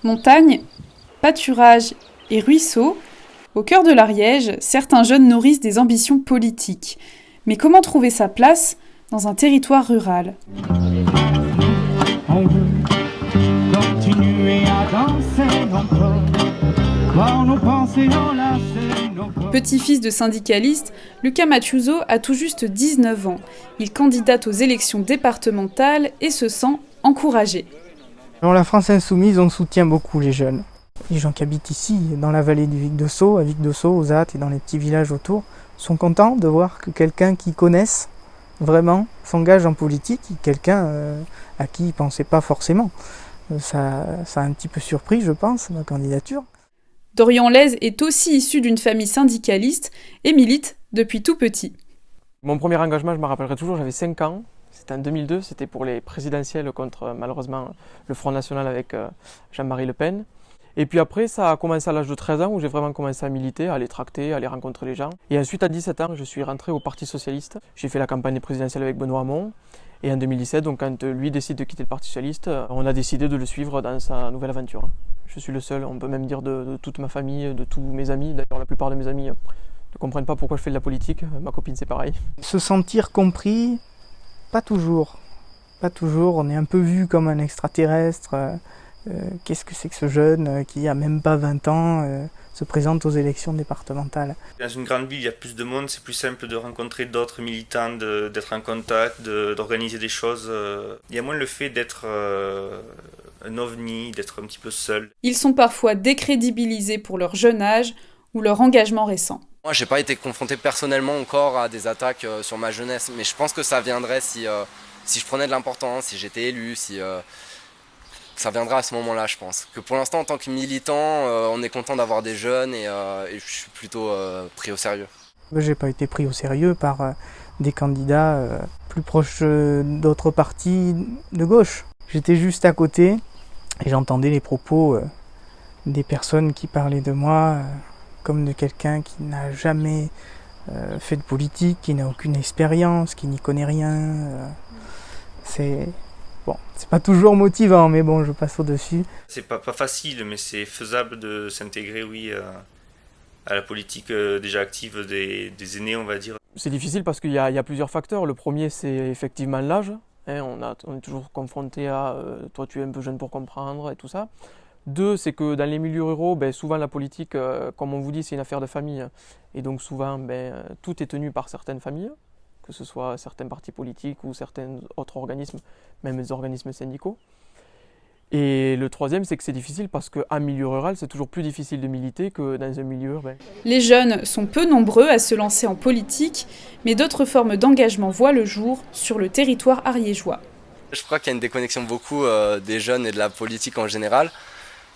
Montagne, pâturage et ruisseaux, au cœur de l'Ariège, certains jeunes nourrissent des ambitions politiques. Mais comment trouver sa place dans un territoire rural ? On veut continuer à danser encore, voir nos pensées enlacer nos corps. Petit-fils de syndicaliste, Lucas Mathiuso a tout juste 19 ans. Il candidate aux élections départementales et se sent encouragé. Dans la France insoumise, on soutient beaucoup les jeunes. Les gens qui habitent ici, dans la vallée du Vic de Sceaux, à Vic de Sceaux, aux Attes et dans les petits villages autour, sont contents de voir que quelqu'un qu'ils connaissent vraiment s'engage en politique, quelqu'un à qui ils ne pensaient pas forcément. Ça a un petit peu surpris, je pense, ma candidature. Dorian Lez est aussi issu d'une famille syndicaliste et milite depuis tout petit. Mon premier engagement, je me rappellerai toujours, j'avais 5 ans. C'était en 2002, c'était pour les présidentielles contre, malheureusement, le Front National avec Jean-Marie Le Pen. Et puis après, ça a commencé à l'âge de 13 ans où j'ai vraiment commencé à militer, à aller tracter, à aller rencontrer les gens. Et ensuite, à 17 ans, je suis rentré au Parti Socialiste. J'ai fait la campagne présidentielle avec Benoît Hamon. Et en 2017, donc, quand lui décide de quitter le Parti Socialiste, on a décidé de le suivre dans sa nouvelle aventure. Je suis le seul, on peut même dire de toute ma famille, de tous mes amis. D'ailleurs, la plupart de mes amis ne comprennent pas pourquoi je fais de la politique. Ma copine, c'est pareil. Se sentir compris, pas toujours. Pas toujours, on est un peu vu comme un extraterrestre. Qu'est-ce que c'est que ce jeune qui a même pas 20 ans se présente aux élections départementales. Dans une grande ville, il y a plus de monde, c'est plus simple de rencontrer d'autres militants, d'être en contact, d'organiser des choses. Il y a moins le fait d'être un ovni, d'être un petit peu seul. Ils sont parfois décrédibilisés pour leur jeune âge ou leur engagement récent. Moi, j'ai pas été confronté personnellement encore à des attaques sur ma jeunesse, mais je pense que ça viendrait si je prenais de l'importance, si j'étais élu, ça viendra à ce moment-là, je pense. Que pour l'instant, en tant que militant, on est content d'avoir des jeunes et je suis plutôt pris au sérieux. J'ai pas été pris au sérieux par des candidats plus proches d'autres partis de gauche. J'étais juste à côté et j'entendais les propos des personnes qui parlaient de moi comme de quelqu'un qui n'a jamais fait de politique, qui n'a aucune expérience, qui n'y connaît rien. Bon, c'est pas toujours motivant, mais bon, je passe au-dessus. C'est pas facile, mais c'est faisable de s'intégrer, oui, à la politique déjà active des aînés, on va dire. C'est difficile parce qu'il y a plusieurs facteurs. Le premier, c'est effectivement l'âge. On est toujours confronté à toi, tu es un peu jeune pour comprendre et tout ça. 2, c'est que dans les milieux ruraux, souvent la politique, comme on vous dit, c'est une affaire de famille. Et donc souvent, tout est tenu par certaines familles, que ce soit certains partis politiques ou certains autres organismes, même les organismes syndicaux. Et le 3e, c'est que c'est difficile parce qu'en milieu rural, c'est toujours plus difficile de militer que dans un milieu urbain. Les jeunes sont peu nombreux à se lancer en politique, mais d'autres formes d'engagement voient le jour sur le territoire ariégeois. Je crois qu'il y a une déconnexion beaucoup des jeunes et de la politique en général.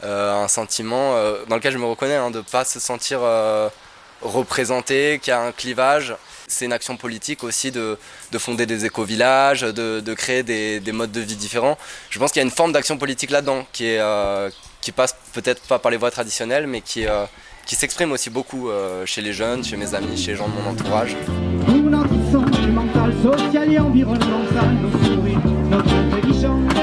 Un sentiment dans lequel je me reconnais, de ne pas se sentir représenté, qu'il y a un clivage. C'est une action politique aussi de fonder des éco-villages, de créer des modes de vie différents. Je pense qu'il y a une forme d'action politique là-dedans qui passe peut-être pas par les voies traditionnelles, mais qui s'exprime aussi beaucoup chez les jeunes, chez mes amis, chez les gens de mon entourage. Pour notre santé mentale, sociale et environnementale, nos sourires, notre intelligence,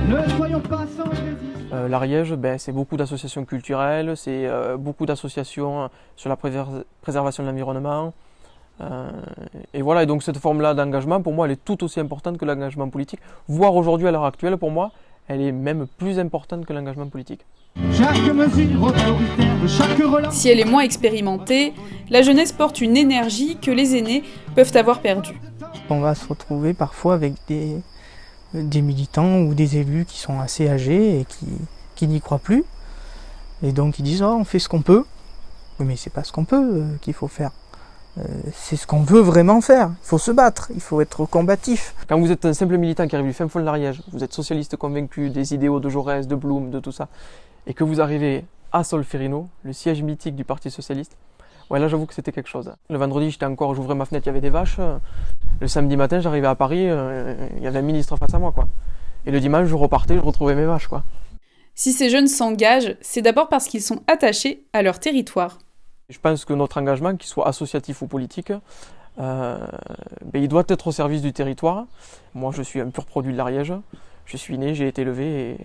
ne soyons pas sans résistance. L'Ariège, c'est beaucoup d'associations culturelles, c'est beaucoup d'associations sur la préservation de l'environnement. Et voilà, et donc cette forme-là d'engagement, pour moi, elle est tout aussi importante que l'engagement politique. Voire aujourd'hui, à l'heure actuelle, pour moi, elle est même plus importante que l'engagement politique. Chaque mesure autoritaire de chaque relance. Si elle est moins expérimentée, la jeunesse porte une énergie que les aînés peuvent avoir perdue. On va se retrouver parfois avec des militants ou des élus qui sont assez âgés et qui n'y croient plus. Et donc ils disent « on fait ce qu'on peut ». Oui, mais c'est pas ce qu'on peut qu'il faut faire. C'est ce qu'on veut vraiment faire. Il faut se battre, il faut être combatif. Quand vous êtes un simple militant qui arrive du fin fond de l'Ariège, vous êtes socialiste convaincu des idéaux de Jaurès, de Blum, de tout ça, et que vous arrivez à Solferino, le siège mythique du Parti Socialiste, ouais, là j'avoue que c'était quelque chose. Le vendredi, j'ouvrais ma fenêtre, il y avait des vaches. Le samedi matin, j'arrivais à Paris, il y avait un ministre face à moi, quoi. Et le dimanche, je repartais, je retrouvais mes vaches, quoi. Si ces jeunes s'engagent, c'est d'abord parce qu'ils sont attachés à leur territoire. Je pense que notre engagement, qu'il soit associatif ou politique, il doit être au service du territoire. Moi, je suis un pur produit de l'Ariège. Je suis né, j'ai été élevé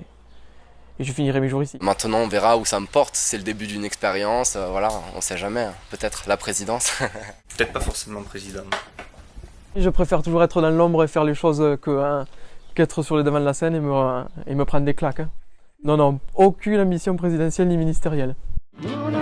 et je finirai mes jours ici. Maintenant, on verra où ça me porte. C'est le début d'une expérience. Voilà, on sait jamais. Peut-être la présidence. Peut-être pas forcément président. Je préfère toujours être dans l'ombre et faire les choses qu'être sur les devants de la scène et me prendre des claques. Non, aucune ambition présidentielle ni ministérielle. On a